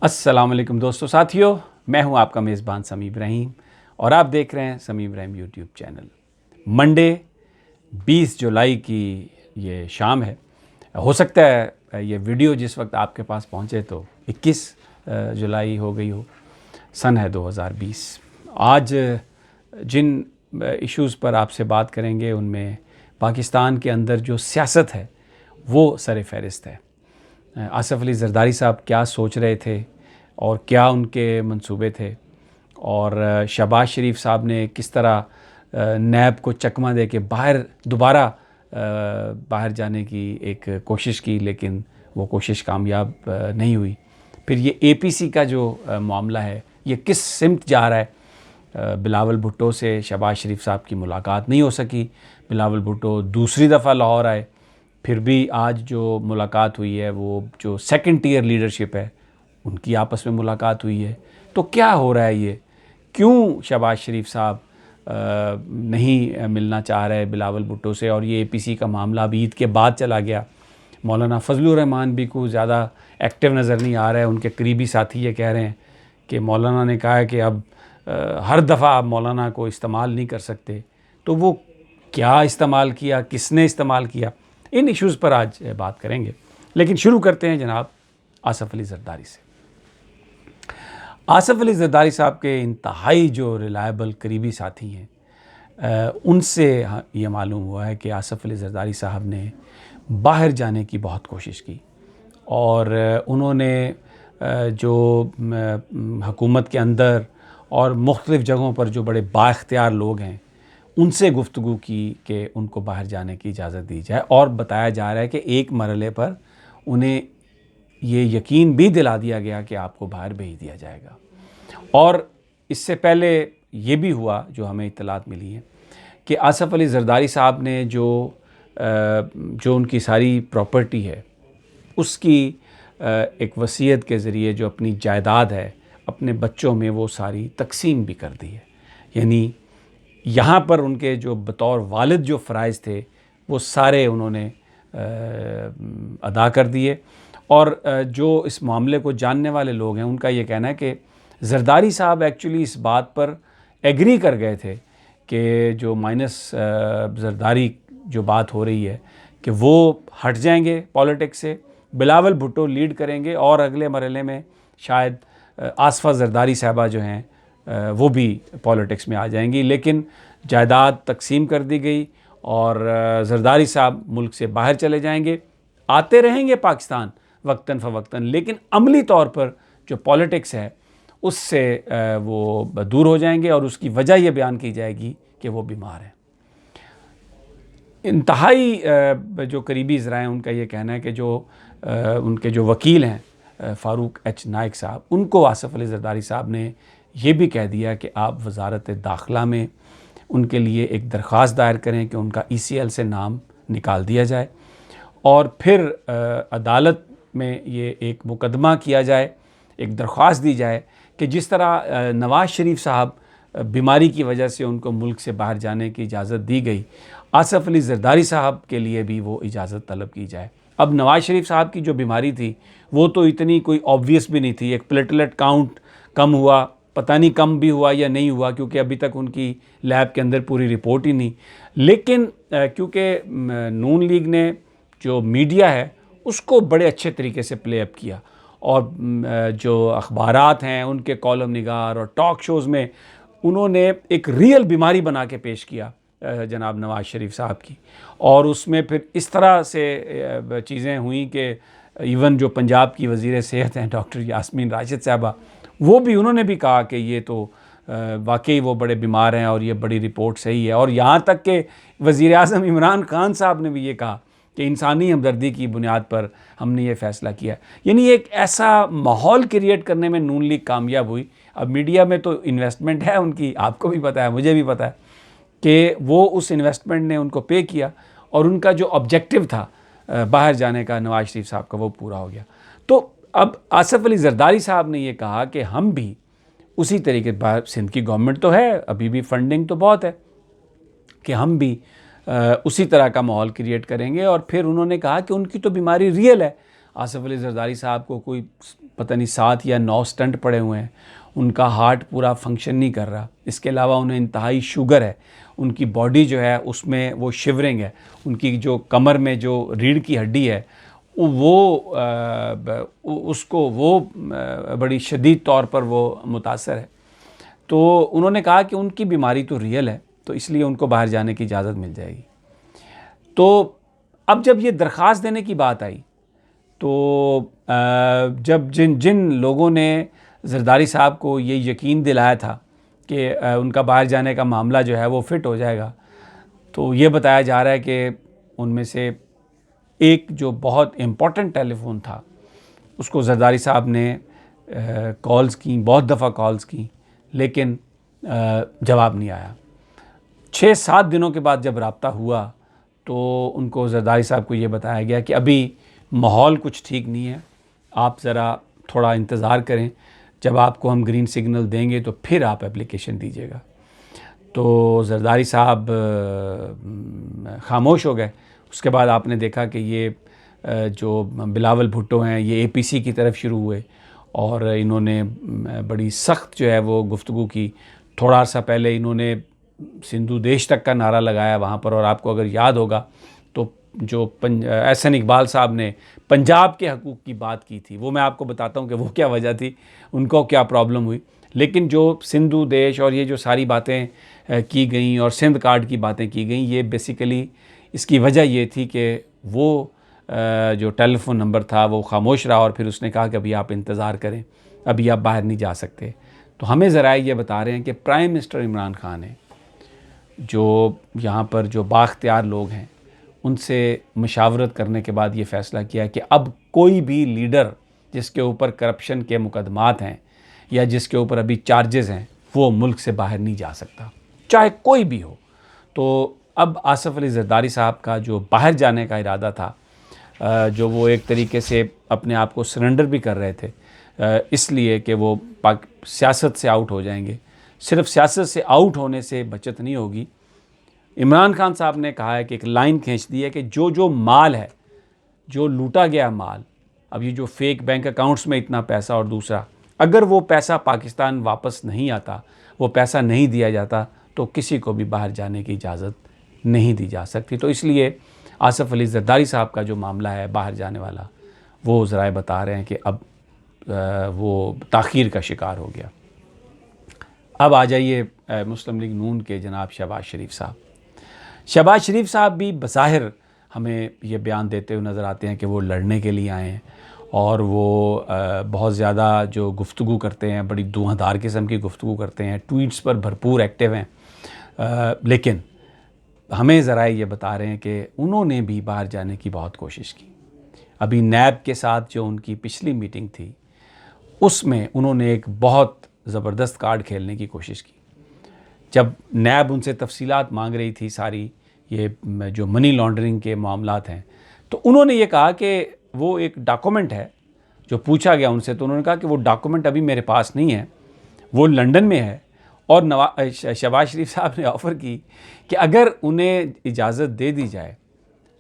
अस्सलाम वालेकुम दोस्तों साथियों, मैं हूं आपका मेज़बान समी इब्राहिम और आप देख रहे हैं समी इब्राहिम यूट्यूब चैनल। मंडे 20 जुलाई की ये शाम है। हो सकता है ये वीडियो जिस वक्त आपके पास पहुंचे तो 21 जुलाई हो गई हो। सन है 2020। आज जिन इश्यूज़ पर आपसे बात करेंगे उनमें पाकिस्तान के अंदर जो सियासत है वो सर फहरिस्त है। आसिफ अली ज़रदारी साहब क्या सोच रहे थे और क्या उनके मंसूबे थे, और शहबाज शरीफ साहब ने किस तरह नैब को चकमा दे के दोबारा बाहर जाने की एक कोशिश की, लेकिन वो कोशिश कामयाब नहीं हुई। फिर ये एपीसी का जो मामला है ये किस सिमत जा रहा है। बिलावल भुट्टो से शहबाज शरीफ साहब की मुलाकात नहीं हो सकी। बिलावल भुट्टो दूसरी दफ़ा लाहौर आए, फिर भी आज जो मुलाकात हुई है वो जो सेकंड टियर लीडरशिप है उनकी आपस में मुलाकात हुई है। तो क्या हो रहा है ये, क्यों शहबाज शरीफ साहब नहीं मिलना चाह रहे बिलावल भुट्टो से, और ये एपीसी का मामला अब ईद के बाद चला गया। मौलाना फजलुर रहमान भी कुछ ज़्यादा एक्टिव नज़र नहीं आ रहा है। उनके करीबी साथी ये कह रहे हैं कि मौलाना ने कहा है कि अब हर दफ़ा आप मौलाना को इस्तेमाल नहीं कर सकते। तो वो क्या इस्तेमाल किया, किसने इस्तेमाल किया, इन इश्यूज़ पर आज बात करेंगे। लेकिन शुरू करते हैं जनाब आसिफ अली ज़रदारी से। आसिफ अली ज़रदारी साहब के इंतहाई जो रिलायबल करीबी साथी हैं, उनसे ये मालूम हुआ है कि आसिफ अली ज़रदारी साहब ने बाहर जाने की बहुत कोशिश की और उन्होंने जो हुकूमत के अंदर और मुख्तलिफ़ जगहों पर जो बड़े बाइख्तियार लोग हैं उनसे गुफ्तगू की कि उनको बाहर जाने की इजाज़त दी जाए। और बताया जा रहा है कि एक मरहले पर उन्हें ये यकीन भी दिला दिया गया कि आपको बाहर भेज दिया जाएगा। और इससे पहले ये भी हुआ, जो हमें इत्तलात मिली है, कि आसिफ अली ज़रदारी साहब ने जो उनकी सारी प्रॉपर्टी है उसकी एक वसीयत के ज़रिए जो अपनी जायदाद है अपने बच्चों में वो सारी तकसीम भी कर दी है। यानी यहाँ पर उनके जो बतौर वालिद जो फ़राइज़ थे वो सारे उन्होंने अदा कर दिए। और जो इस मामले को जानने वाले लोग हैं उनका ये कहना है कि ज़रदारी साहब एक्चुअली इस बात पर एग्री कर गए थे कि जो माइनस ज़रदारी जो बात हो रही है कि वो हट जाएंगे पॉलिटिक्स से, बिलावल भुट्टो लीड करेंगे और अगले मरहले में शायद आसफ़ा ज़रदारी साहबा जो हैं वो भी पॉलिटिक्स में आ जाएंगी। लेकिन जायदाद तकसीम कर दी गई और ज़रदारी साहब मुल्क से बाहर चले जाएंगे, आते रहेंगे पाकिस्तान वक्तन फ़वक्तन, लेकिन अमली तौर पर जो पॉलिटिक्स है उससे वो दूर हो जाएंगे। और उसकी वजह ये बयान की जाएगी कि वो बीमार हैं। इंतहाई जो करीबी ज़राए उनका ये कहना है कि जो उनके जो वकील हैं फ़ारूक एच नाइक साहब, उनको आसिफ अली ज़रदारी साहब ने ये भी कह दिया कि आप वज़ारत दाखिला में उनके लिए एक दरख्वास्त दायर करें कि उनका ECL से नाम निकाल दिया जाए और फिर अदालत में ये एक मुकदमा किया जाए, एक दरख्वास्त दी जाए कि जिस तरह नवाज़ शरीफ साहब बीमारी की वजह से उनको मुल्क से बाहर जाने की इजाज़त दी गई, आसिफ अली ज़रदारी साहब के लिए भी वो इजाज़त तलब की जाए। अब नवाज़ शरीफ साहब की जो बीमारी थी वो तो इतनी कोई ऑब्वियस भी नहीं थी। एक प्लेटलेट काउंट कम हुआ, पता नहीं कम भी हुआ या नहीं हुआ, क्योंकि अभी तक उनकी लैब के अंदर पूरी रिपोर्ट ही नहीं। लेकिन क्योंकि नून लीग ने जो मीडिया है उसको बड़े अच्छे तरीके से प्ले अप किया और जो अखबारात हैं उनके कॉलम निगार और टॉक शोज़ में उन्होंने एक रियल बीमारी बना के पेश किया जनाब नवाज़ शरीफ साहब की। और उसमें फिर इस तरह से चीज़ें हुई कि इवन जो पंजाब की वज़ीर सेहत हैं डॉक्टर यास्मीन राशिद साहबा, वो भी उन्होंने भी कहा कि ये तो वाकई वो बड़े बीमार हैं और ये बड़ी रिपोर्ट सही है। और यहाँ तक कि वज़ीर आज़म इमरान खान साहब ने भी ये कहा कि इंसानी हमदर्दी की बुनियाद पर हमने ये फ़ैसला किया। यानी एक ऐसा माहौल क्रिएट करने में नून लीग कामयाब हुई। अब मीडिया में तो इन्वेस्टमेंट है उनकी, आपको भी पता है, मुझे भी पता है कि वो उस इन्वेस्टमेंट ने उनको पे किया और उनका जो ऑब्जेक्टिव था बाहर जाने का नवाज़ शरीफ साहब का वो पूरा हो गया। तो अब आसिफ अली ज़रदारी साहब ने ये कहा कि हम भी उसी तरीके, सिंध की गवर्नमेंट तो है, अभी भी फंडिंग तो बहुत है, कि हम भी उसी तरह का माहौल क्रिएट करेंगे। और फिर उन्होंने कहा कि उनकी तो बीमारी रियल है। आसिफ अली ज़रदारी साहब को कोई पता नहीं 7 या 9 स्टंट पड़े हुए हैं, उनका हार्ट पूरा फंक्शन नहीं कर रहा, इसके अलावा उन्हें इंतहाई शुगर है, उनकी बॉडी जो है उसमें वो शिवरिंग है, उनकी जो कमर में जो रीढ़ की हड्डी है वो बड़ी शदीद तौर पर वो मुतासर है। तो उन्होंने कहा कि उनकी बीमारी तो रियल है, तो इसलिए उनको बाहर जाने की इजाज़त मिल जाएगी। तो अब जब ये दरख्वास्त देने की बात आई, तो जब जिन लोगों ने जरदारी साहब को ये यकीन दिलाया था कि उनका बाहर जाने का मामला जो है वो फिट हो जाएगा, तो ये बताया जा रहा है कि उनमें से एक जो बहुत इम्पोर्टेंट टेलीफोन था उसको जरदारी साहब ने कॉल्स की, बहुत दफ़ा कॉल्स की, लेकिन जवाब नहीं आया। 6-7 दिनों के बाद जब रब्ता हुआ तो उनको जरदारी साहब को ये बताया गया कि अभी माहौल कुछ ठीक नहीं है, आप ज़रा थोड़ा इंतज़ार करें, जब आपको हम ग्रीन सिग्नल देंगे तो फिर आप एप्लीकेशन दीजिएगा। तो जरदारी साहब खामोश हो गए। उसके बाद आपने देखा कि ये जो बिलावल भुट्टो हैं ये एपीसी की तरफ शुरू हुए और इन्होंने बड़ी सख्त जो है वो गुफ्तगू की। थोड़ा सा पहले इन्होंने सिंधु देश तक का नारा लगाया वहाँ पर, और आपको अगर याद होगा तो जो एहसन इकबाल साहब ने पंजाब के हकूक़ की बात की थी, वो मैं आपको बताता हूँ कि वो क्या वजह थी, उनको क्या प्रॉब्लम हुई। लेकिन जो सिंधु देश और ये जो सारी बातें की गई और सिंध कार्ड की बातें की गई, ये बेसिकली इसकी वजह ये थी कि वो जो टेलीफोन नंबर था वो खामोश रहा और फिर उसने कहा कि अभी आप इंतज़ार करें, अभी आप बाहर नहीं जा सकते। तो हमें ज़रा ये बता रहे हैं कि प्राइम मिनिस्टर इमरान खान ने जो यहाँ पर जो बाख्तियार लोग हैं उनसे मशावरत करने के बाद ये फ़ैसला किया कि अब कोई भी लीडर जिसके ऊपर करप्शन के मुकदमात हैं या जिसके ऊपर अभी चार्जेस हैं वो मुल्क से बाहर नहीं जा सकता, चाहे कोई भी हो। तो अब आसिफ अली जरदारी साहब का जो बाहर जाने का इरादा था, जो वो एक तरीके से अपने आप को सरेंडर भी कर रहे थे इसलिए कि वो सियासत से आउट हो जाएंगे, सिर्फ सियासत से आउट होने से बचत नहीं होगी। इमरान खान साहब ने कहा है कि एक लाइन खींच दी है कि जो माल है, जो लूटा गया माल, अब ये जो फेक बैंक अकाउंट्स में इतना पैसा और दूसरा, अगर वो पैसा पाकिस्तान वापस नहीं आता, वो पैसा नहीं दिया जाता, तो किसी को भी बाहर जाने की इजाज़त नहीं दी जा सकती। तो इसलिए आसिफ अली जरदारी साहब का जो मामला है बाहर जाने वाला, वो ज़राए बता रहे हैं कि अब वो ताख़ीर का शिकार हो गया। अब आ जाइए मुस्लिम लीग नून के जनाब शहबाज शरीफ साहब। शहबाज शरीफ साहब भी बज़ाहिर हमें ये बयान देते हुए नज़र आते हैं कि वो लड़ने के लिए आए हैं और वो बहुत ज़्यादा जो गुफ्तगू करते हैं, बड़ी धुआंधार किस्म की गुफ्तगू करते हैं, ट्वीट्स पर भरपूर एक्टिव हैं। लेकिन हमें ज़रा ये बता रहे हैं कि उन्होंने भी बाहर जाने की बहुत कोशिश की। अभी नैब के साथ जो उनकी पिछली मीटिंग थी उसमें उन्होंने एक बहुत ज़बरदस्त कार्ड खेलने की कोशिश की। जब नैब उनसे तफसीलात मांग रही थी सारी, ये जो मनी लॉन्ड्रिंग के मामलात हैं, तो उन्होंने ये कहा कि वो एक डॉक्यूमेंट है, जो पूछा गया उनसे तो उन्होंने कहा कि वो डॉक्यूमेंट अभी मेरे पास नहीं है, वो लंदन में है। और शहबाज शरीफ साहब ने ऑफ़र की कि अगर उन्हें इजाज़त दे दी जाए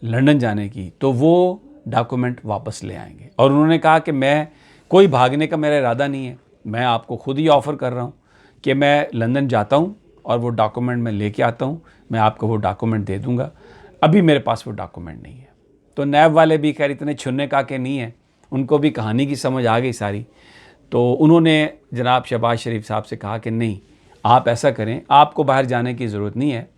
लंदन जाने की तो वो डॉक्यूमेंट वापस ले आएंगे। और उन्होंने कहा कि मैं कोई भागने का मेरा इरादा नहीं है, मैं आपको खुद ही ऑफ़र कर रहा हूँ कि मैं लंदन जाता हूँ और वो डॉक्यूमेंट मैं लेके आता हूँ, मैं आपको वो डॉक्यूमेंट दे दूँगा, अभी मेरे पास वो डॉक्यूमेंट नहीं है। तो नैब वाले भी खैर इतने छुन्ने का के नहीं है, उनको भी कहानी की समझ आ गई सारी। तो उन्होंने जनाब शहबाज शरीफ साहब से कहा कि नहीं, आप ऐसा करें, आपको बाहर जाने की ज़रूरत नहीं है,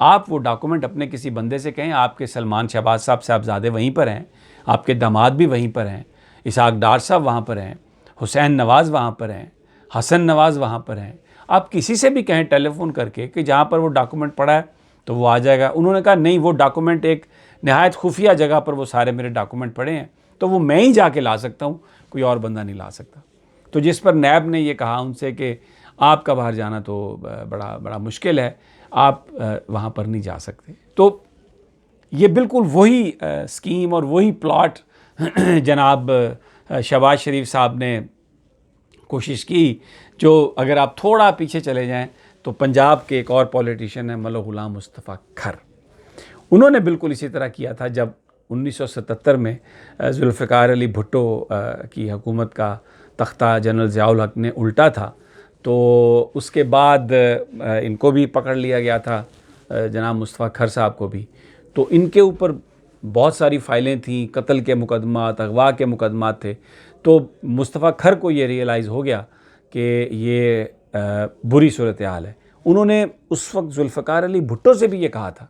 आप वो डॉक्यूमेंट अपने किसी बंदे से कहें, आपके सलमान शहबाज साहब साहबजादे वहीं पर हैं, आपके दामाद भी वहीं पर हैं, इसहाक डार साहब वहाँ पर हैं, हुसैन नवाज़ वहाँ पर हैं, हसन नवाज़ वहाँ पर हैं, आप किसी से भी कहें टेलीफोन करके कि जहाँ पर वो डॉक्यूमेंट पड़ा है तो वो आ जाएगा। उन्होंने कहा नहीं, वो डॉक्यूमेंट एक नहायत खुफिया जगह पर वो सारे मेरे डॉक्यूमेंट पड़े हैं, तो वो मैं ही जाके ला सकता हूँ, कोई और बंदा नहीं ला सकता। तो जिस पर नैब ने ये कहा उनसे कि आपका बाहर जाना तो बड़ा मुश्किल है, आप वहाँ पर नहीं जा सकते। तो ये बिल्कुल वही स्कीम और वही प्लॉट जनाब शहबाज शरीफ साहब ने कोशिश की, जो अगर आप थोड़ा पीछे चले जाएं तो पंजाब के एक और पॉलिटिशियन है मौलाना गुलाम मुस्तफ़ा खर, उन्होंने बिल्कुल इसी तरह किया था। जब 1977 में जुल्फ़िकार अली भुट्टो की हुकूमत का तख्ता जनरल ज़ियाउल हक ने उल्टा था, तो उसके बाद इनको भी पकड़ लिया गया था, जनाब मुस्तफ़ा खर साहब को भी। तो इनके ऊपर बहुत सारी फ़ाइलें थीं, कत्ल के मुकदमात, अगवा के मुकदमात थे। तो मुस्तफ़ा खर को ये रियलाइज़ हो गया कि ये बुरी सूरत हाल है। उन्होंने उस वक्त जुल्फ़िकार अली भुट्टो से भी ये कहा था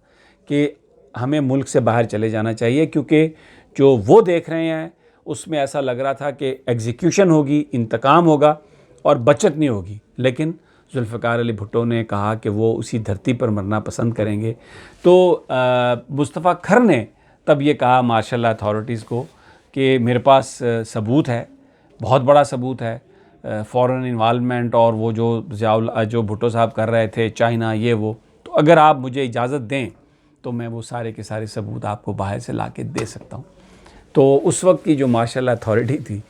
कि हमें मुल्क से बाहर चले जाना चाहिए, क्योंकि जो वो देख रहे हैं उसमें ऐसा लग रहा था कि एग्जीक्यूशन होगी, इंतकाम होगा और बचत नहीं होगी। लेकिन जुल्फ़िकार अली भुट्टो ने कहा कि वो उसी धरती पर मरना पसंद करेंगे। तो मुस्तफ़ा खर ने तब ये कहा मार्शल अथॉरिटीज़ को कि मेरे पास सबूत है, बहुत बड़ा सबूत है, फ़ॉरेन इन्वॉल्वमेंट और वो जो भुट्टो साहब कर रहे थे, चाइना, ये वो, तो अगर आप मुझे इजाज़त दें तो मैं वो सारे के सारे सबूत आपको बाहर से ला के दे सकता हूँ। तो उस वक्त की जो मार्शल अथॉरिटी थी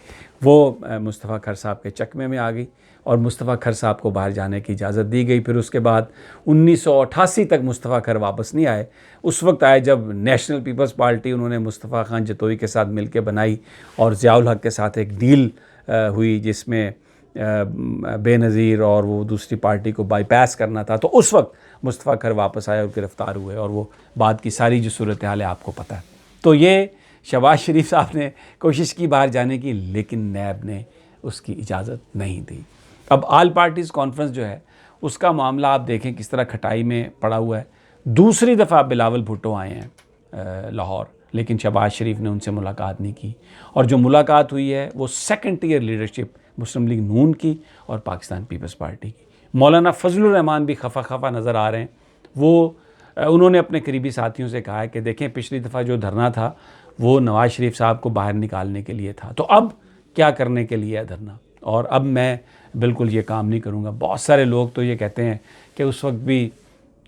वो मुस्तफ़ा खर साहब के चकमे में आ गई और मुस्तफ़ा खर साहब को बाहर जाने की इजाज़त दी गई। फिर उसके बाद 1988 तक मुस्तफ़ा खर वापस नहीं आए। उस वक्त आए जब नेशनल पीपल्स पार्टी उन्होंने मुस्तफ़ा खान जतोई के साथ मिलकर बनाई और ज़ियाउल हक के साथ एक डील हुई जिसमें बेनज़ीर और वो दूसरी पार्टी को बाईपास करना था। तो उस वक्त मुस्तफ़ा खर वापस आए और गिरफ़्तार हुए और वो बाद की सारी जो सूरत हाल है आपको पता है। तो ये शहबाज शरीफ साहब ने कोशिश की बाहर जाने की, लेकिन नैब ने उसकी इजाज़त नहीं दी। अब ऑल पार्टीज़ कॉन्फ्रेंस जो है उसका मामला आप देखें किस तरह खटाई में पड़ा हुआ है। दूसरी दफ़ा बिलावल भुट्टो आए हैं लाहौर, लेकिन शहबाज शरीफ ने उनसे मुलाकात नहीं की और जो मुलाकात हुई है वो सेकंड टियर लीडरशिप मुस्लिम लीग नून की और पाकिस्तान पीपल्स पार्टी की। मौलाना फजलुर रहमान भी खफा नज़र आ रहे हैं। वो उन्होंने अपने करीबी साथियों से कहा है कि देखें पिछली दफ़ा जो धरना था वो नवाज़ शरीफ साहब को बाहर निकालने के लिए था, तो अब क्या करने के लिए है धरना, और अब मैं बिल्कुल ये काम नहीं करूँगा। बहुत सारे लोग तो ये कहते हैं कि उस वक्त भी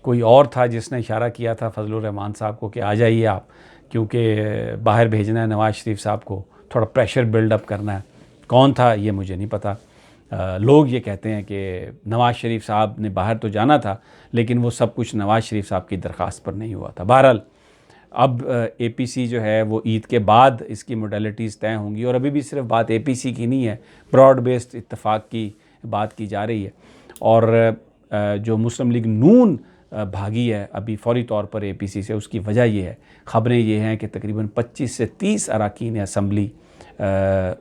कोई और था जिसने इशारा किया था फजलुर रहमान साहब को कि आ जाइए आप, क्योंकि बाहर भेजना है नवाज़ शरीफ साहब को, थोड़ा प्रेशर बिल्डअप करना है। कौन था ये मुझे नहीं पता। लोग ये कहते हैं कि नवाज़ शरीफ साहब ने बाहर तो जाना था, लेकिन वो सब कुछ नवाज़ शरीफ साहब की दरख्वास्त पर नहीं हुआ था। बहरहाल अब APC जो है वो ईद के बाद इसकी मोडेलिटीज़ तय होंगी और अभी भी सिर्फ बात APC की नहीं है, ब्रॉड बेस्ड इत्तेफाक की बात की जा रही है। और जो मुस्लिम लीग नून भागी है अभी फौरी तौर पर APC से, उसकी वजह ये है, ख़बरें ये हैं कि तकरीबन 25 से 30 अरकान असम्बली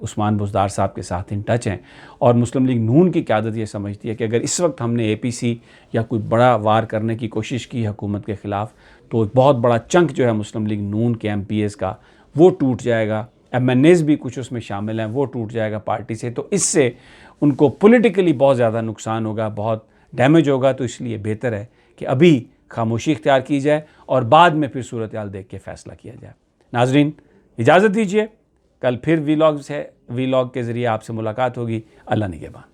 उस्मान बुज़दार साहब के साथ इन टच हैं और मुस्लिम लीग नून की क़यादत ये समझती है कि अगर इस वक्त हमने APC या कोई बड़ा वार करने की कोशिश की हुकूमत के ख़िलाफ़, तो एक बहुत बड़ा चंक जो है मुस्लिम लीग नून के MPs का वो टूट जाएगा। MNAs भी कुछ उसमें शामिल हैं, वो टूट जाएगा पार्टी से। तो इससे उनको पॉलिटिकली बहुत ज़्यादा नुकसान होगा, बहुत डैमेज होगा। तो इसलिए बेहतर है कि अभी खामोशी इख्तियार की जाए और बाद में फिर सूरत हाल देख के फ़ैसला किया जाए। नाज़रीन इजाज़त दीजिए, कल फिर वीलॉग के ज़रिए आपसे मुलाकात होगी। अल्लाह निगहबान।